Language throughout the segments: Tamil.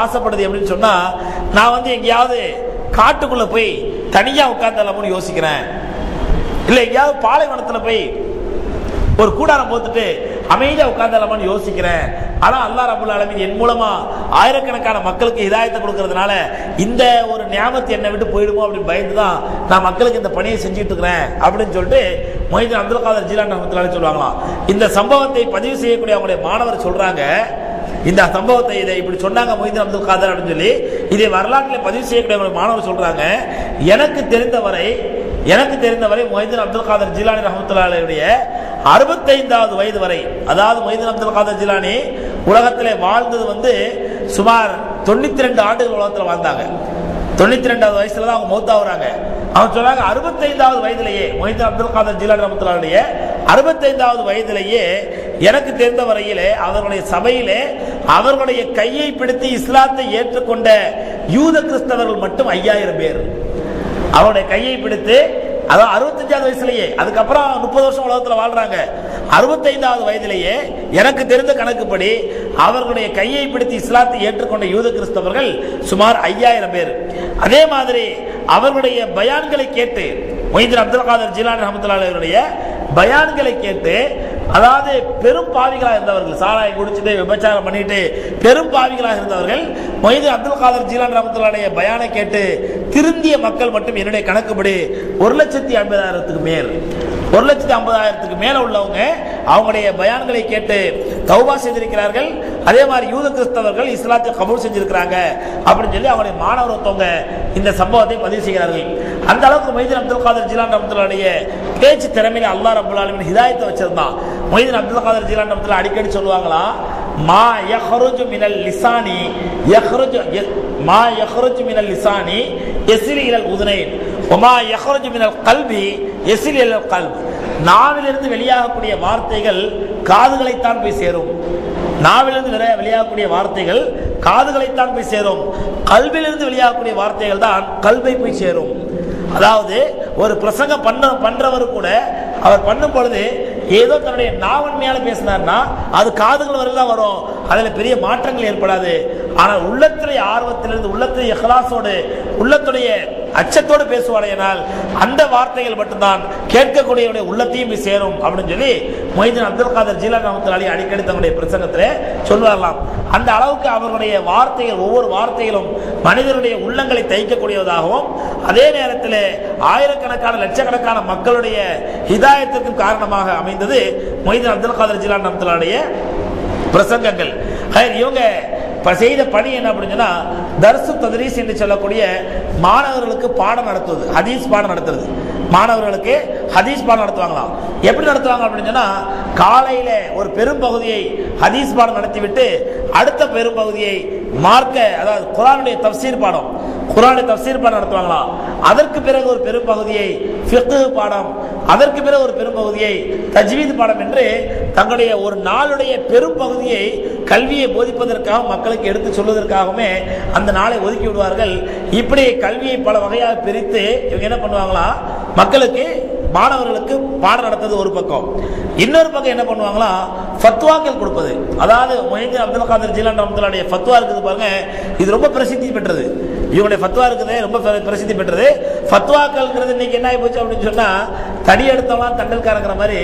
ஆசைப்படுது அப்படின்னு சொன்னா, நான் எங்கேயாவது காட்டுக்குள்ள போய் தனியா உட்கார்ந்தலாம்னு யோசிக்கிறேன், இல்ல எங்கேயாவது பாலைவனத்துல போய் ஒரு கூடாரம் போட்டுட்டு அமைதியா உட்கார்ந்தலாம்னு யோசிக்கிறேன். ஆனா அல்லாஹ் ரப்பல் ஆலமீன் என் மூலமா ஆயிரக்கணக்கான மக்களுக்கு ஹிதாயத்தை கொடுக்கறதுனால இந்த ஒரு நியாமத்து என்னை விட்டு போயிடுமோ அப்படின்னு பயந்துதான் நான் மக்களுக்கு இந்த பணியை செஞ்சுட்டு இருக்கிறேன் அப்படின்னு சொல்லிட்டு மொய்தீன் அப்துல் காதர் ஜீலானி ரஹ்மத்துல்லாஹி சொல்லுவாங்களாம். இந்த சம்பவத்தை பதிவு செய்யக்கூடிய அவங்களுடைய மாணவர் சொல்றாங்க, இந்த சம்பவத்தை இதை இப்படி சொன்னாங்க மொய்தீன் அப்துல் காதர் அப்படின்னு சொல்லி இதை வரலாற்றில் பதிவு செய்யக்கூடிய மாணவர் சொல்றாங்க, எனக்கு தெரிந்தவரை மொய்தீன் அப்துல் காதர் ஜீலானி ரஹ்மத்துல்லாஹியுடைய 65வது வயது வரை, அதாவது மொய்தீன் அப்துல் காதர் ஜீலானி உலகத்திலே வாழ்ந்தது சுமார் 92 ஆண்டுகள் உலகத்தில் வாழ்ந்தாங்க. 92வது வயசுல தான் அவங்க மௌத்தாவுறாங்க. அவங்க சொல்றாங்க 65வது வயதிலேயே மொய்தீன் அப்துல் காதர் ஜீலானி ரஹ்மத்துல்லாஹியுடைய 65வது வயதிலேயே எனக்கு தெரிந்த வரையிலே அவர்களுடைய சபையிலே அவர்களுடைய கையை பிடித்து இஸ்லாத்தை ஏற்றுக்கொண்ட யூத கிறிஸ்தவர்கள் மட்டும் 5000 பேர். அவருடைய கையை பிடித்து, அதாவது 65வது வயசுலயே, அதுக்கப்புறம் 30 வருஷம் உலகத்தில் வாழ்றாங்க. 65வது வயதிலேயே எனக்கு தெரிந்த கணக்குப்படி அவர்களுடைய கையை பிடித்து இஸ்லாத்தை ஏற்றுக்கொண்ட யூத கிறிஸ்தவர்கள் சுமார் 5000 பேர். அதே மாதிரி அவர்களுடைய பயான்களை கேட்டு மொய்தீன் அப்துல் காதர் ஜீலானி ரஹ்மத்துல்லாஹி அலைஹியுடைய பயான்களை கேட்டு, அதாவது பெரும் பாவிகளாக இருந்தவர்கள், சாராயம் குடிச்சிட்டு விபச்சாரம் பண்ணிட்டு பெரும் பாவிகளாக இருந்தவர்கள் மொய்தீன் அப்துல் காதர் ஜீலானி ரஹ்மத்துல்லாஹி பயானை கேட்டு திருந்திய மக்கள் மட்டும் என்னுடைய கணக்குப்படி 1,50,000க்கு மேல், 1,50,000க்கு மேல உள்ளவங்க அவங்களுடைய பயான்களை கேட்டு தௌபா செய்திருக்கிறார்கள். அதே மாதிரி யூத கிறிஸ்தவர்கள் இஸ்லாத்தை கபூல் செஞ்சிருக்கிறாங்க அப்படின்னு சொல்லி அவங்களுடைய மாணவர் ஒருத்தவங்க இந்த சம்பவத்தை பதிவு செய்கிறார்கள். அந்த அளவுக்கு மொய்தீன் அப்துல் காதர் ஜீலானி ரஹ்மத்துல்லாஹியுடைய பேச்சு திறமையில அல்லாஹ் ரப்பல் ஆலமீன் ஹிதாயத்தை வச்சிருந்தான். மொய்தீன் அப்துல் காதர் ஜீலானி ரஹ்மத்துல்லாஹி அடிக்கடி சொல்லுவாங்களா, மா யஹ்ருஜு மினல் லிசானி யஸ்லி இலல் உதுனைன் வமா யஹ்ருஜு மினல் கல்பி யஸ்லி இலல் கல்ப். நாவிலிருந்து வெளியாகக்கூடிய வார்த்தைகள் காதுகளைத்தான் போய் சேரும். நாவிலிருந்து வெளியாகக்கூடிய வார்த்தைகள் காதுகளைத்தான் போய் சேரும். கல்விலிருந்து வெளியாகக்கூடிய வார்த்தைகள் தான் கல்வை போய் சேரும். அதாவது ஒரு பிரசங்கம் பண்றவர் கூட அவர் பண்ணும் பொழுது ஏதோ தன்னுடைய நாவன்மையால பேசினார்னா அது காதுகள் வரை தான் வரும், அதுல பெரிய மாற்றங்கள் ஏற்படாது. ஆனால் உள்ளத்திலே ஆர்வத்திலிருந்து, உள்ளத்திலே இஹ்லாஸோடு, உள்ளத்துடைய அச்சத்தோடு பேசுவாரையினால் அந்த வார்த்தைகள் மட்டும்தான் கேட்கக்கூடிய உள்ளத்தையும் போய் சேரும் அப்படின்னு சொல்லி மொய்தீன் அப்துல் காதர் ஜீலானி ரஹ்மத்துல்லாஹி அடிக்கடி தங்களுடைய பிரசங்கத்திலே சொல்வார்களாம். அந்த அளவுக்கு அவர்களுடைய வார்த்தைகள், ஒவ்வொரு வார்த்தைகளும் மனிதனுடைய உள்ளங்களை தைக்கக்கூடியதாகவும் அதே நேரத்தில் ஆயிரக்கணக்கான லட்சக்கணக்கான மக்களுடைய ஹிதாயத்திற்கு காரணமாக அமைந்தது மொய்தீன் அப்துல் காதர் ஜீலானி ரஹ்மத்துல்லாஹியுடைய பிரசங்கங்கள். இவங்க செய்த பணி என்ன அப்படின்னா, தர்சு தத்ரீஸ் என்று சொல்லக்கூடிய மாணவர்களுக்கு பாடம் நடத்துவது, ஹதீஸ் பாடம் நடத்துறது. மாணவர்களுக்கு ஹதீஸ் பாடம் நடத்துவாங்களாம். எப்படி நடத்துவாங்க அப்படின்னு சொன்னா, காலையில ஒரு பெரும் பகுதியை ஹதீஸ் பாடம் நடத்திவிட்டு அடுத்த பெரும் பகுதியை மார்க்க, அதாவது குர்ஆனுடைய தஃப்சீர் பாடம், குர்ஆனுடைய தஃப்சீர் பாடம் நடத்துவாங்களாம். அதற்கு பிறகு ஒரு பெரும் பகுதியை ஃபிக்ஹ் பாடம், அதற்கு பிறகு ஒரு பெரும் பகுதியை தஜ்வீத் பாடம் என்று தங்களுடைய ஒரு நாளுடைய பெரும் பகுதியை கல்வியை போதிப்பதற்காக, மக்களுக்கு எடுத்து சொல்வதற்காகவே அந்த நாளை ஒதுக்கி விடுவார்கள். இப்படி கல்வியை பல வகையாக பிரித்து இவங்க என்ன பண்ணுவாங்களா, மக்களுக்கு, மாணவர்களுக்கு பாடம் நடத்துறது ஒரு பக்கம். இன்னொரு பக்கம் என்ன பண்ணுவாங்களா, ஃபத்வாக்கள் கொடுப்பது. அதாவது மொய்தீன் அப்துல் காதர் ஜீலானி ரஹ்மத்துல்லாஹியுடைய ஃபத்வா இருக்குது பாருங்க, இது ரொம்ப பிரசித்தி பெற்றது. இவங்களுடைய ஃபத்வா இருக்குது ரொம்ப பிரசித்தி பெற்றது. ஃபத்வாக்கள்ங்கிறது இன்னைக்கு என்ன ஆகி போச்சு அப்படின்னு சொன்னா, தடி எடுத்தவங்களாம் தண்டல்காரங்கிற மாதிரி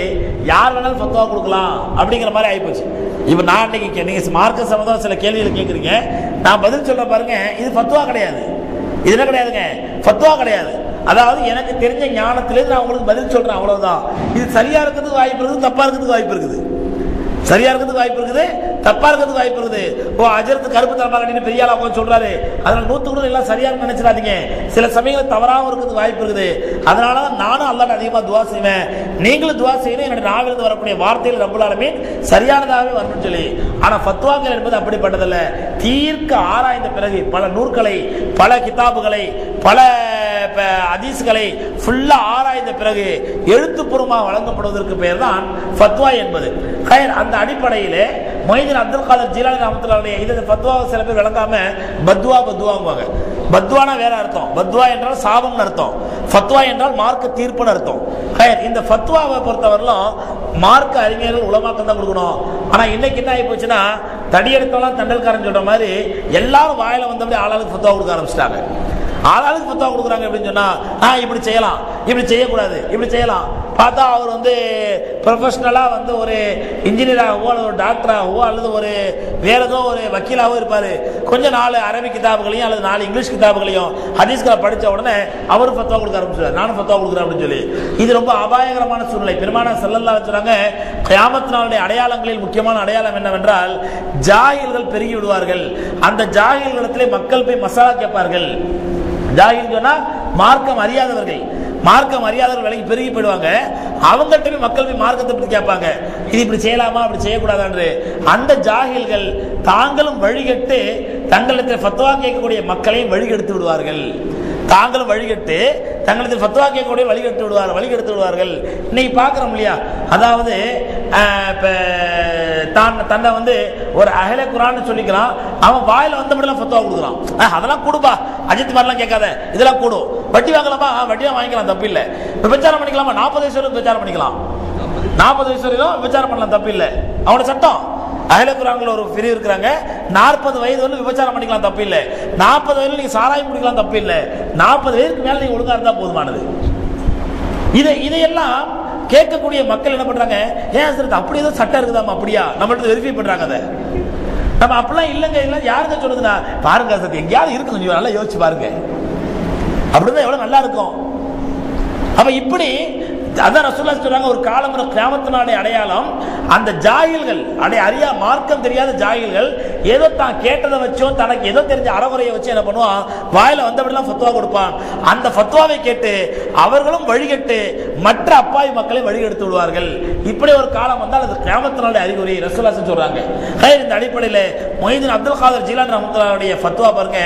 யார் வேணாலும் ஃபத்வா கொடுக்கலாம் அப்படிங்கிற மாதிரி ஆகிப்போச்சு. இப்போ நான் இன்னைக்கு நீங்க மார்க்க சம்பந்தம் சில கேள்விகள் கேட்குறீங்க, நான் பதில் சொல்ல பாருங்க, இது ஃபத்வா கிடையாது. இது என்ன கிடையாதுங்க, ஃபத்வா கிடையாது. அதாவது எனக்கு தெரிஞ்ச ஞானத்திலிருந்து நான் உங்களுக்கு பதில் சொல்றேன், அவ்வளவுதான். இது சரியா இருக்கிறதுக்கு வாய்ப்பு இருக்குது, தப்பா இருக்கிறதுக்கு வாய்ப்பு இருக்குது. சரியா இருக்கிறதுக்கு வாய்ப்பு இருக்குது, தப்பா இருக்கிறதுக்கு வாய்ப்பு இருக்குது. ஓ அஜரத்து கருப்பு தரமா கட்டிட்டு பெரிய ஆளா சொல்றாரு, அதனால 100% எல்லாம் சரியானு நினைச்சிடாதீங்க. சில சமயங்கள் தவறாகவும் இருக்கிறதுக்கு வாய்ப்பு இருக்குது. அதனாலதான் நானும் அல்லாஹ்ட்ட அதிகமா துவா செய்வேன், நீங்களும் துவா செய்யணும், என்னுடைய நாவிலிருந்து வரக்கூடிய வார்த்தைகள் ரப்பல் ஆலமீன் சரியானதாகவே வரணும்னு சொல்லி. ஆனா ஃபத்வாக்கள் என்பது அப்படிப்பட்டதல்ல. தீர்க்க ஆராய்ந்த பிறகு பல நூல்களை, பல கிதாபுகளை, பல ஹதீஸ்களை ஃபுல்லா ஆராய்ந்த பிறகு எழுத்துப்பூர்வமாக வழங்கப்படுவதற்கு பெயர் தான் ஃபத்வா என்பது. அந்த அடிப்படையிலே மொய்தீன் அப்துல் காதர் ஜீலானி ரஹ்மத்துல்லாஹி இது ஃபத்வாவை சில பேர் விளங்காம பத்வாங்குவாங்க. பத்வானா வேற அர்த்தம். பத்வா என்றால் சாபம்னு அர்த்தம், ஃபத்வா என்றால் மார்க்க தீர்ப்புன்னு அர்த்தம். இந்த ஃபத்வாவை பொறுத்தவரையிலும் மார்க்க அறிஞர்கள் உலமாக்கம் தான் கொடுக்கணும். ஆனா இன்னைக்கு என்ன ஆகி போச்சுன்னா, தடியெடுத்தாலும் தண்டல்காரன் சொல்ற மாதிரி எல்லாரும் வாயில வந்தபடி ஆளாளுக்கு ஃபத்வா கொடுக்க ஆரம்பிச்சிட்டாங்க. ஆளாளுக்கு ஃபத்வா கொடுக்குறாங்க. எப்படின்னு சொன்னா, இப்படி செய்யலாம், இப்படி செய்யக்கூடாது, இப்படி செய்யலாம். பார்த்தா அவர் வந்து ப்ரொஃபஷனலா வந்து ஒரு இன்ஜினியராகவோ அல்லது ஒரு டாக்டராகவோ அல்லது ஒரு வேற ஏதோ ஒரு வக்கீலாகவோ இருப்பாரு. கொஞ்சம் 4 அரபிக் கிதாபுகளையும் அல்லது 4 இங்கிலீஷ் கிதாபுகளையும் ஹதீஸ்களை படிச்ச உடனே அவர் ஃபத்வா கொடுக்க ஆரம்பிச்சார். நானும் ஃபத்வா கொடுக்குறேன் அப்படின்னு சொல்லி. இது ரொம்ப அபாயகரமான சூழ்நிலை. பெருமானார் ஸல்லல்லாஹு அலைஹி வஸல்லம் சொல்றாங்க, கியாமத் நாளுடைய அடையாளங்களில் முக்கியமான அடையாளம் என்னவென்றால், ஜாஹில்கள் பெருகி விடுவார்கள். அந்த ஜாஹில்களிடத்திலே மக்கள் போய் மசாலா கேட்பார்கள். ஜாஹில் சொன்னா மார்க்கம் அறியாதவர்கள். மார்க்கம் அறியாதவர்கள் விலைக்கு பெருகி போயிடுவாங்க. அவங்கள்ட்ட போய் மக்கள் போய் மார்க்கத்தை பற்றி கேட்பாங்க, இது இப்படி செய்யலாமா, அப்படி செய்யக்கூடாது. அந்த ஜாஹில்கள் தாங்களும் வழிகட்டு தங்களிடத்தில் ஃபத்வா கேட்கக்கூடிய மக்களையும் வழிகெடுத்து விடுவார்கள். தாங்களும் வழிகட்டு தங்களிடத்தில் ஃபத்வா கேட்கக்கூடிய வழிகெடுத்து விடுவார்கள். இன்னைக்கு பார்க்குறோம் இல்லையா? அதாவது தன்னை வந்து ஒரு அஹ்லே குர்ஆன் சொல்லிக்கிறான், அவன் வாயில வந்தபடிலாம் ஃபத்வா கொடுக்குறான். அதெல்லாம் கொடுப்பா, அஜித் மாதிரிலாம் கேட்காத, இதெல்லாம் கூடும். வட்டி வாங்கலாமா, வட்டியா வாங்கிக்கலாம், தப்பு இல்லை. விபச்சாரம் பண்ணிக்கலாமா, 40 வயசு வரைக்கும் விபச்சாரம் பண்ணிக்கலாம், 40 வயசு வரைக்கும் விபச்சாரம் பண்ணலாம், தப்பு இல்லை. அவனோட சட்டம். அஹ்லே குர்ஆன்ல ஒரு பிரிவு இருக்கிறாங்க, 40 வயது வந்து விபச்சாரம் பண்ணிக்கலாம், தப்பு இல்லை. 40 வயதுல நீங்க சாராயம் குடிக்கலாம், தப்பு இல்லை. 40 வயதுக்கு மேல நீங்க ஒழுங்கா இருந்தா போதுமானது. இதையெல்லாம் கேட்கக்கூடிய மக்கள் என்ன பண்றாங்க, ஏன் சார் அப்படி ஏதோ சட்டம் இருக்குதாமா, அப்படியா நம்மள்ட்ட வெரிஃபை பண்றாங்க. அதை நம்ம அப்படிலாம் இல்லைங்க, இல்லை யாருங்க சொல்லுதுன்னா, பாருங்க சார் எங்கேயாவது இருக்கு, கொஞ்சம் நல்லா யோசிச்சு பாருங்க, அப்படிதான் எவ்வளவு நல்லா இருக்கும். அப்ப இப்படி அதான் ரசூலுல்லாஹ் சொல்றாங்க, ஒரு காலம் கியாமத் நாளுடைய அடையாளம் அந்த ஜாஹில்கள், அறியா மார்க்கம் தெரியாத ஜாஹில்கள் ஏதோ தான் கேட்டதை வச்சோ தனக்கு ஏதோ தெரிஞ்ச அறகுறையை வச்சு என்ன பண்ணுவான், வாயில வந்தபடிலாம் ஃபத்வா கொடுப்பான். அந்த ஃபத்வாவை கேட்டு அவர்களும் வழிகட்டு மற்ற அப்பாவி மக்களை வழிகெடுத்து விடுவார்கள். இப்படி ஒரு காலம் வந்தால் அது கியாமத் நாளுடைய அறிகுறி ரசூலுல்லாஹ் சொல்றாங்க. இந்த அடிப்படையில் மொய்தீன் அப்துல் காதர் ஜீலானி ரஹ்மத்துல்லாஹிடைய ஃபத்வா பாருங்க,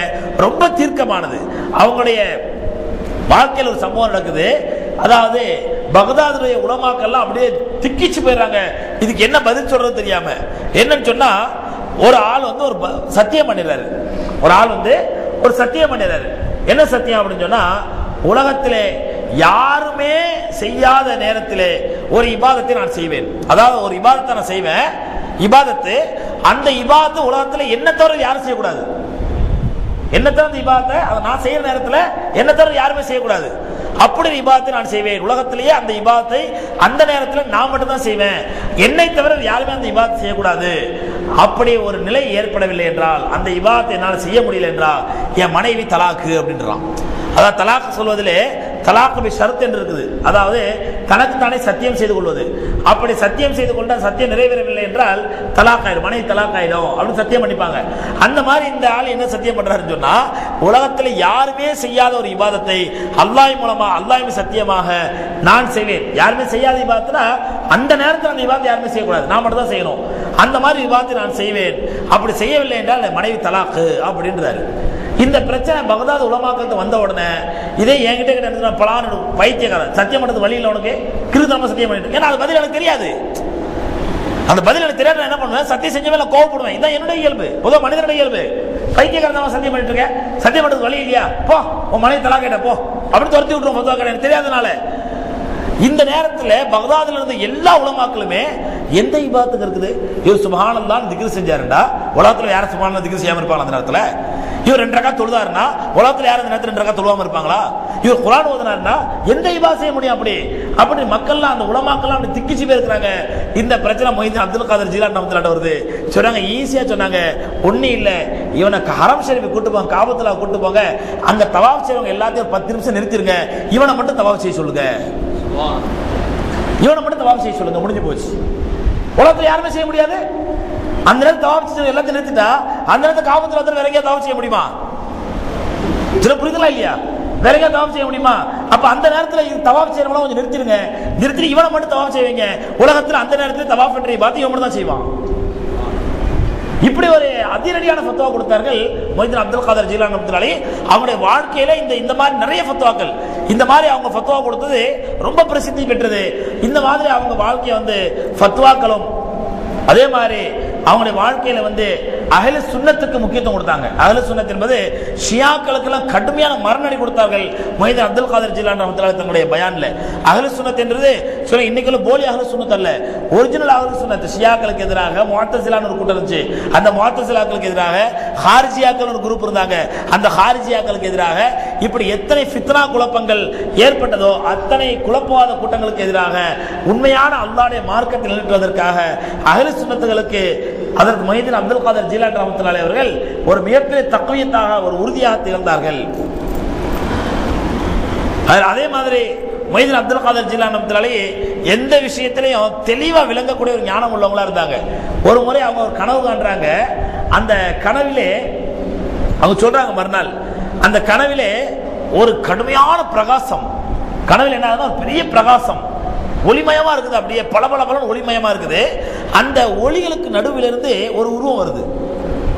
ரொம்ப தீர்க்கமானது. அவங்களுடைய வாழ்க்கையில் ஒரு சம்பவம் நடக்குது. அதாவது பக்தாதுடைய உலமாக்கெல்லாம் அப்படியே திக்கிச்சு போயிடுறாங்க. இதுக்கு என்ன பதில் சொல்றது தெரியாம. என்னன்னு சொன்னா, ஒரு ஆள் வந்து ஒரு சத்தியம் பண்ணிடுறாரு. ஒரு சத்தியம் பண்ணிடுறாரு. என்ன சத்தியம் அப்படின்னு சொன்னா, உலகத்திலே யாருமே செய்யாத நேரத்திலே ஒரு இபாதத்தை நான் செய்வேன். அதாவது ஒரு இபாதத்தை நான் செய்வேன். இபாதத்து, அந்த இபாதத்து உலகத்தில் என்ன தவிர யாரும் செய்யக்கூடாது. என்ன தவிர இபாதத்தை அதை நான் செய்யற நேரத்தில் என்ன தவிர யாருமே செய்யக்கூடாது. அப்படி இபாதத்தை நான் செய்வேன். உலகத்திலேயே அந்த இபாதத்தை அந்த நேரத்தில் நான் மட்டும் தான் செய்வேன். என்னை தவிர யாருமே அந்த இபாதத்தை செய்யக்கூடாது. அப்படி ஒரு நிலை ஏற்படவில்லை என்றால், அந்த இபாதத்தை என்னால் செய்ய முடியல என்றால், என் மனைவி தலாக்கு அப்படின்றான். அதாவது தலாக்கு சொல்வதிலே தலாக்கு பி ஷர்த் என்று இருக்குது. அதாவது தனக்கு தானே சத்தியம் செய்து கொள்வது. அப்படி சத்தியம் செய்து கொண்டால் சத்தியம் நிறைவேறவில்லை என்றால் தலாக் ஆயிடும், மனைவி தலாக் ஆயிடும் அப்படின்னு சத்தியம் பண்ணிப்பாங்க. அந்த மாதிரி இந்த ஆள் என்ன சத்தியம் பண்றாருன்னு சொன்னா, உலகத்தில் யாருமே செய்யாத ஒரு இபாதத்தை அல்லாஹ் மூலமா, அல்லாஹ் சத்தியமாக நான் செய்வேன். யாருமே செய்யாத இபாதத்துனா அந்த நேரத்தில் அந்த இபாதத்தை யாருமே செய்யக்கூடாது, நான் மட்டும் தான் செய்யணும். அந்த மாதிரி இபாதத்தை நான் செய்வேன். அப்படி செய்யவில்லை என்றால் மனைவி தலாக்கு அப்படின்றாரு. இந்த பிரச்சனை பகதாது உலமாக்கள் வந்த உடனே இதே என்கிட்ட கிட்ட பலான வைத்தியக்காரன் சத்தியம் பண்றது வழி இல்லை, உனக்கு கிருதமா சத்தியம் பண்ணிட்டு, ஏன்னா அது பதில் எனக்கு தெரியாது. அந்த பதில் எனக்கு தெரியாது, என்ன பண்ணுவேன், சத்தியம் செஞ்சவே நான் கோவப்படுவேன். இதான் என்னுடைய இயல்பு, பொதுவாக மனிதனுடைய இயல்பு. பைத்தியக்காரன் தான் சத்தியம் பண்ணிட்டு இருக்கேன், சத்தியம் பண்றது வழி இல்லையா, போ உன் மனைவி தலா கேட்ட போ அப்படின்னு துரத்தி விட்டுருவோம். பொதுவாக எனக்கு தெரியாதனால இந்த நேரத்தில் பகதாதுல இருந்த எல்லா உலமாக்களுமே எந்த இபாதத்துக்கு இருக்குது, இவர் சுப்ஹானல்லாஹ் திக்ர் செஞ்சாருண்டா உலகத்துல யாரும் சுப்ஹானல்லாஹ் திக்ர் செய்யாம இருப்பாங்க. அந்த நேரத்தில் இவர் 2 ரக்காத் தொழுதாருன்னா உலகத்துல யாரும் அந்த நேரத்தில் 2 ரக்காத் தொழுவாம இருப்பாங்களா? இவர் குர்ஆன் ஓதுனாருன்னா எந்த இபாதத் செய்ய முடியும்? அப்படி மக்கள்லாம் அந்த உலமாக்கெல்லாம் அப்படி திக்கிச்சு போயிருக்கிறாங்க. இந்த பிரச்சனை மொய்தீன் அப்துல் காதர் ஜீலானி ரஹ்மத்துல்லாஹி வருது. சொன்னாங்க, ஈஸியா சொன்னாங்க, ஒண்ணு இல்ல, இவனை ஹரம் ஷரீஃப் கூட்டு போங்க, காபத்துல்லா கூட்டு போங்க, அங்க தவாஃப் செய்வங்க எல்லாத்தையும் 10 நிமிஷம் நிறுத்திருங்க, இவனை மட்டும் தவாஃப் செய்ய சொல்லுங்க, இவனை மட்டும் தவாஃப் செய்ய சொல்லுங்க, முடிஞ்சு போச்சு. உலகத்துல யாருமே செய்ய முடியாது. அந்த நேரத்தில் தவாஃப் செய்ய எல்லாத்தையும் நிறுத்திட்டா அந்த நேரத்தில் காபத்துல்லா வேற எங்கேயாவது தவாஃப் செய்ய முடியுமா? சில புரிதலா இல்லையா? வேற எங்கேயாவது தவாஃப் செய்ய முடியுமா? அப்ப அந்த நேரத்தில் தவாஃப் செய்யறவங்கள கொஞ்சம் நிறுத்திடுங்க, நிறுத்தி இவனை மட்டும் தவாஃப் செய்வீங்க. உலகத்தில் அந்த நேரத்தில் தவாஃப் பண்றீங்க பார்த்து இவன் மட்டும் தான் செய்வான். இப்படி ஒரு அதிரடியான ஃபத்வா கொடுத்தார்கள் மொய்தீன் அப்துல் காதர் ஜீலானி ரஹ்மத்துல்லாஹி. அவங்களுடைய வாழ்க்கையில இந்த மாதிரி நிறைய ஃபத்வாக்கள், இந்த மாதிரி அவங்க ஃபத்வா கொடுத்தது ரொம்ப பிரசித்தி பெற்றது. இந்த மாதிரி அவங்க வாழ்க்கையை ஃபத்வாக்களும் அதே மாதிரி அவங்களுடைய வாழ்க்கையில அஹ்லு சுன்னத்துக்கு முக்கியத்துவம் கொடுத்தாங்க. அஹ்லு சுன்னத் என்பது ஷியாக்களுக்கு எல்லாம் கடுமையான மரணடி கொடுத்தார்கள் மொஹிதீன் அப்துல் காதர் ஜிலானி ரஹ்மத்துல்லாஹி தங்களுடைய பயான்ல. அஹ்லு சுன்னத் என்றது சொல்ல இன்னைக்குள்ள போலி அஹ்லு சுன்னத் அல்ல, ஒரிஜினல் அஹ்லு சுன்னத். ஷியாக்களுக்கு எதிராக முஅத்தஸிலான்னு ஒரு கூட்டம் இருந்துச்சு, அந்த முஅத்தஸிலாக்களுக்கு எதிராக ஹாரிஜியாக்கள் ஒரு குரூப் இருந்தாங்க, அந்த ஹாரிஜியாக்களுக்கு எதிராக இப்படி எத்தனை ஃபித்னா குழப்பங்கள் ஏற்பட்டதோ அத்தனை குழப்பவாத கூட்டங்களுக்கு எதிராக உண்மையான அல்லாஹ்வுடைய மார்க்கத்தில் நிலைநிறுத்துவதற்காக அஹ்லு சுன்னத்துகளுக்கு அதற்கு மொஹிதீன் அப்துல் காதர் ஜிலானி ரஹ்மத்துல்லாஹி அவர்கள் ஒரு மிகப்பெரிய தக்வியத்தாக ஒரு உறுதியாக திகழ்ந்தார்கள். அதே மாதிரி மொஹிதீன் அப்துல் காதர் ஜிலானி ரஹ்மத்துல்லாஹி எந்த விஷயத்திலையும் தெளிவா விளங்கக்கூடிய ஒரு ஞானம் உள்ளவங்களா இருந்தாங்க. ஒரு முறை அவங்க ஒரு கனவு காண்றாங்க. அந்த கனவிலே அவங்க சொல்றாங்க மறுநாள் அந்த கனவிலே ஒரு கடுமையான பிரகாசம், கனவில் என்ன ஒரு பெரிய பிரகாசம் ஒளிமயமா இருக்குது, அப்படியே பளபளபளன்னு ஒளிமயமா இருக்குது. அந்த ஒளிகளுக்கு நடுவிலிருந்து ஒரு உருவம் வருது.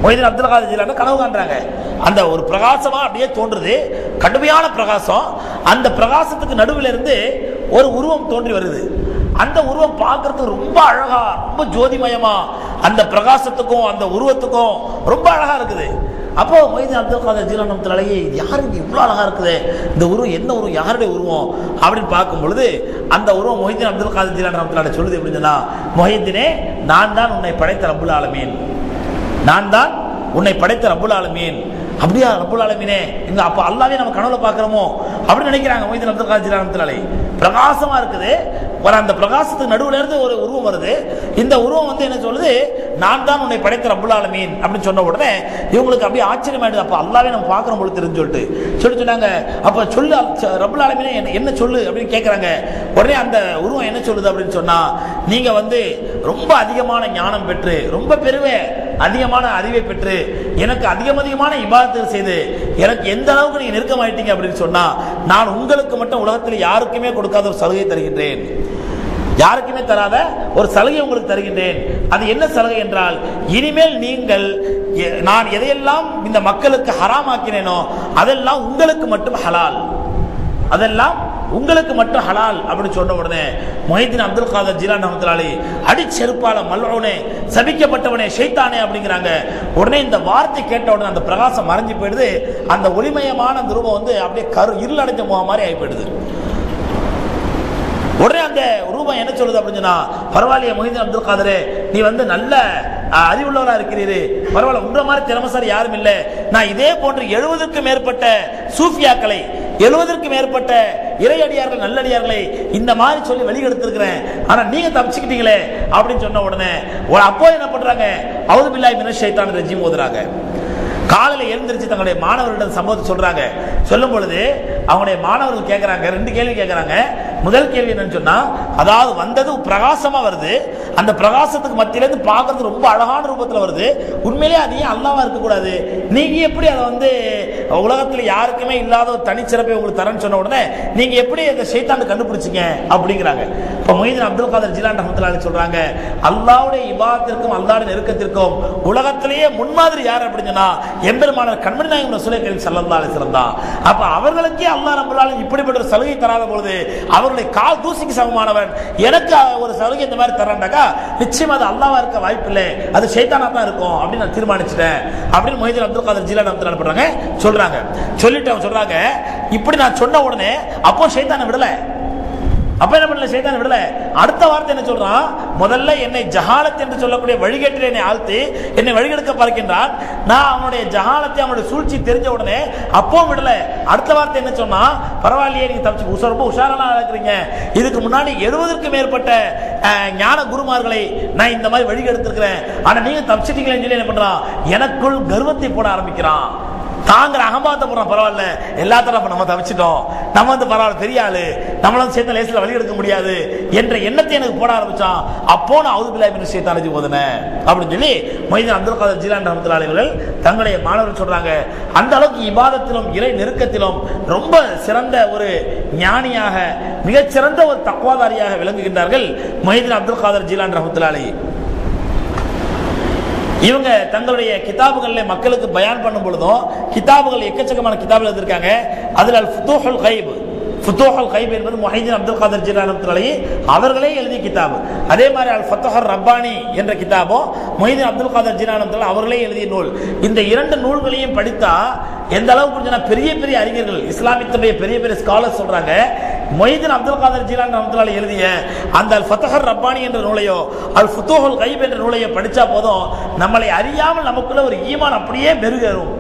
மொஹிதீன் அப்துல் காதர் ஜிலானி கனவு காண்றாங்க, அந்த ஒரு பிரகாசமா அப்படியே தோன்றுது, கடுமையான பிரகாசம். அந்த பிரகாசத்துக்கு நடுவிலிருந்து ஒரு உருவம் தோன்றி வருது. அந்த உருவம் பார்க்கறதுக்கு ரொம்ப அழகா, ரொம்ப ஜோதிமயமா, அந்த பிரகாசத்துக்கும் அந்த உருவத்துக்கும் ரொம்ப அழகா இருக்குது. அப்போ மொஹிதீன் அப்துல் காதர் ஜிலானி ரஹ்மத்துல்லாஹி யாருக்கு இவ்வளவு அழகா இருக்குது, இந்த உருவம் என்ன உருவம், யாருடைய உருவம் அப்படின்னு பார்க்கும் பொழுது அந்த உருவம் மொஹிதீன் அப்துல் காதர் ஜிலானி ரஹ்மத்துல்லாஹி சொல்லுது எப்படின்னா, மொஹிதீனே நான் தான் உன்னை படைத்த ரப்புல் ஆலமீன், நான் தான் உன்னை படைத்த ரப்புல் ஆலமீன். அப்படியா ரப்புல் ஆலமீனே, இங்க அப்ப அல்லாஹ்வே நம்ம கனவுல பார்க்கறோமோ அப்படின்னு நினைக்கிறாங்க மொஹிதீன் அப்துல் காதர் ஜிலானி ரஹ்மத்துல்லாஹி. பிரகாசமா இருக்குது, அந்த பிரகாசத்துக்கு நடுவுல இருந்து ஒரு உருவம் வருது. இந்த உருவம் வந்து என்ன சொல்லுது, நான் தான் உன்னை படைத்த ரப்புல் ஆலமீன் அப்படின்னு சொன்ன உடனே இவங்களுக்கு அப்படியே ஆச்சரியமாயிடுது. அப்ப அல்லாஹ்வே நம்ம பார்க்கறோம் போல தெரிஞ்சு சொல்லி சொன்னாங்க. அப்ப சொல்லு ரப்புல் ஆலமீனே என்ன சொல்லு அப்படின்னு கேட்கறாங்க. உடனே அந்த உருவம் என்ன சொல்லுது அப்படின்னு சொன்னா, நீங்க வந்து ரொம்ப அதிகமான ஞானம் பெற்று, ரொம்ப அதிகமான அறிவை பெற்று, எனக்கு அதிகமான இபாதத்து செய்து எனக்கு எந்த அளவுக்கு நீங்க நெருக்கமாயிட்டீங்க அப்படின்னு சொன்னா, நான் உங்களுக்கு மட்டும் உலகத்தில் யாருக்குமே கொடுக்காத ஒரு சலுகை தருகின்றேன், யாருக்குமே தராத ஒரு சலுகை உங்களுக்கு தருகின்றேன். அது என்ன சலுகை என்றால், இனிமேல் நீங்கள் நான் எதையெல்லாம் இந்த மக்களுக்கு ஹராமாக்கினேனோ அதெல்லாம் உங்களுக்கு மட்டும் ஹலால், அதெல்லாம் உங்களுக்கு மட்டும் ஹலால் அப்படின்னு சொன்ன உடனே மொஹிதீன் அப்துல் காதர் ஜிலானி ரஹ்மத்துல்லாஹி அடிச்செருப்பால மல்ஊனே, சபிக்கப்பட்டவனே, ஷைத்தானே அப்படிங்கிறாங்க. உடனே இந்த வார்த்தை கேட்ட உடனே அந்த பிரகாசம் மறைஞ்சு போயிடுது. அந்த ஒளிமயமான அந்த ரூபம் வந்து அப்படியே இருள் அடைஞ்ச முகம் மாதிரி ஆகி போயிடுது. உடனே அந்த ரூபம் என்ன சொல்லுது அப்படின்னு சொன்னா, பரவாயில்லையே மொஹிதீன் அப்துல் காதரே, நீ வந்து நல்ல அறிவுள்ளவரா இருக்கிறீரு, பரவாயில்ல, உன்ற மாதிரி திறமசாலி யாரும் இல்லை. நான் இதே போன்று 70க்கும் மேற்பட்ட சூஃபியாக்களை, 70க்கும் மேற்பட்ட இறையடியார்கள், நல்லடியார்களை இந்த மாதிரி சொல்லி வெளியெடுத்திருக்கிறேன், ஆனா நீங்க தப்பிச்சுக்கிட்டீங்களே அப்படின்னு சொன்ன உடனே அப்போ என்ன பண்றாங்க, அஊது பில்லாஹி மினஷ் ஷைத்தானிர் ரஜீம் ஓதுறாங்க. காலையில் எழுந்திருச்சு தங்களுடைய மாணவர்களிடம் சம்பவத்தை சொல்றாங்க. சொல்லும் பொழுது அவங்களுடைய மாணவர்கள் கேட்கறாங்க, 2 கேள்வி கேட்கறாங்க. முதல் கேள்வி என்னன்னு சொன்னா, அதாவது வந்தது பிரகாசமா வருது, அந்த பிரகாசத்துக்கு மத்தியிலிருந்து பார்க்கறது ரொம்ப அழகான ரூபத்தில் வருது, உண்மையிலேயே அது ஏன் அல்லாஹ்வா இருக்கக்கூடாது, நீங்க எப்படி அதை வந்து உலகத்தில் யாருக்குமே இல்லாத ஒரு தனிச்சிறப்பை உங்களுக்கு தரேன்னு சொன்ன உடனே நீங்க எப்படி அந்த ஷைத்தானை கண்டுபிடிச்சிங்க அப்படிங்கிறாங்க. இப்போ மொஹிதீன் அப்துல் காதர் ஜிலானி ரஹ்மத்துல்லாஹி சொல்றாங்க, அல்லாஹ்வுடைய இபாதத்திற்கும் அல்லாஹ்வுடைய நெருக்கத்திற்கும் உலகத்திலேயே முன்மாதிரி யார் அப்படின்னு சொன்னா எம்பெருமானார் கண்மணி நாயகம் ரசூலுல்லாஹி ஸல்லல்லாஹு அலைஹி வஸல்லம் தான். அப்ப அவர்களுக்கே அல்லாஹ் ரப்பல் ஆலமீன் இப்படிப்பட்ட ஒரு சலுகை தராத பொழுது அவர்களை கால் தூசிக்கு சமமானவன் எனக்கு ஒரு சலுகை இந்த மாதிரி தராண்டாக்கா நிச்சயமா அது அல்லாஹ்வா இருக்க வாய்ப்பில்லை, அது ஷைத்தானா தான் இருக்கும் அப்படின்னு நான் தீர்மானிச்சிட்டேன் அப்படின்னு மொஹிதீன் அப்துல் காதர் ஜிலானி ரஹ்மத்துல்லாஹி பண்றாங்க சொல்றாங்க. சொல்லிட்டு அவங்க சொல்றாங்க, இப்படி நான் சொன்ன உடனே அப்போ ஷைத்தானை விடல, அப்ப என்ன பண்ணல, ஷைத்தானை விடல. அடுத்த வார்த்தை என்ன சொல்றான், முதல்ல என்னை ஜஹாலத் என்று சொல்லக்கூடிய வழிகேட்டில் என்னை ஆழ்த்தி என்னை வழிகெடுக்க பார்க்கின்றான், நான் அவனுடைய ஜஹாலத்தை அவனுடைய சூழ்ச்சி தெரிஞ்ச உடனே அப்போ விடல. அடுத்த வார்த்தை என்ன சொன்னா, பரவாயில்லையே நீங்க தப்பிச்சு ரொம்ப உஷாரெல்லாம் இருக்கிறீங்க, இதுக்கு முன்னாடி 70க்கும் மேற்பட்ட ஞான குருமார்களை நான் இந்த மாதிரி வழிகெடுத்திருக்கிறேன், ஆனா நீங்க தப்பிச்சிட்டீங்களேன்னு சொல்லி என்ன பண்றான், எனக்குள் கர்வத்தை போட ஆரம்பிக்கிறான், தாங்கிற அகம்பாவத்தை போடுறான். பரவாயில்ல, எல்லாத்தரும் நம்ம தவிச்சிட்டோம், நம்ம வந்து பரவாயில்ல பெரிய ஆளு, நம்மளும் சேர்ந்த லேசில் வழி எடுக்க முடியாது என்ற எண்ணத்தை எனக்கு போட ஆரம்பிச்சான். அப்போ நான் அஊது பில்லாஹி மினஷ் ஷைத்தானிர் ரஜீம் ஓதுனேன் அப்படின்னு சொல்லி மொஹிதீன் அப்துல் காதர் ஜிலானி ரஹ்மத்துல்லாஹி அவர்கள் தங்களுடைய மாணவர்கள் சொல்றாங்க. அந்த அளவுக்கு இபாதத்திலும் இறை நெருக்கத்திலும் ரொம்ப சிறந்த ஒரு ஞானியாக, மிகச்சிறந்த ஒரு தக்வாதாரியாக விளங்குகின்றார்கள் மொஹிதீன் அப்துல் காதர் ஜிலானி ரஹ்மத்துல்லாஹி. இவங்க தங்களுடைய கிதாபுகள்ல மக்களுக்கு பயான் பண்ணும் பொழுதும், கிதாபுகள் எக்கச்சக்கமான கிதாபுகள் இருக்காங்க, அதுல ஃபுதூஹுல் கைப், ஃபுதூஹுல் கைப் என்பது முஹைதீன் அப்துல் காதர் ஜிலானி அவர்களே எழுதிய கிதாபு. அதே மாதிரி அல் ஃபத்ஹுர் ரப்பானி என்ற கிதாபோ முஹைதீன் அப்துல் காதர் ஜிலானி அவர்களே எழுதிய நூல். இந்த இரண்டு நூல்களையும் படித்தா எந்த அளவுக்கு பெரிய பெரிய அறிஞர்கள் இஸ்லாமியத்துடைய பெரிய பெரிய ஸ்காலர் சொல்றாங்க, முஹைதீன் அப்துல் காதர் ஜிலானி ரஹ்மத்துல்லாஹி எழுதிய அந்த அல் ஃபத்ஹுர் ரப்பானி என்ற நூலையோ அல் ஃபுதூஹுல் கைப் என்ற நூலையோ படிச்சா போதும் நம்மளை அறியாமல் நமக்குள்ள ஒரு ஈமான் அப்படியே பெருகேறும்.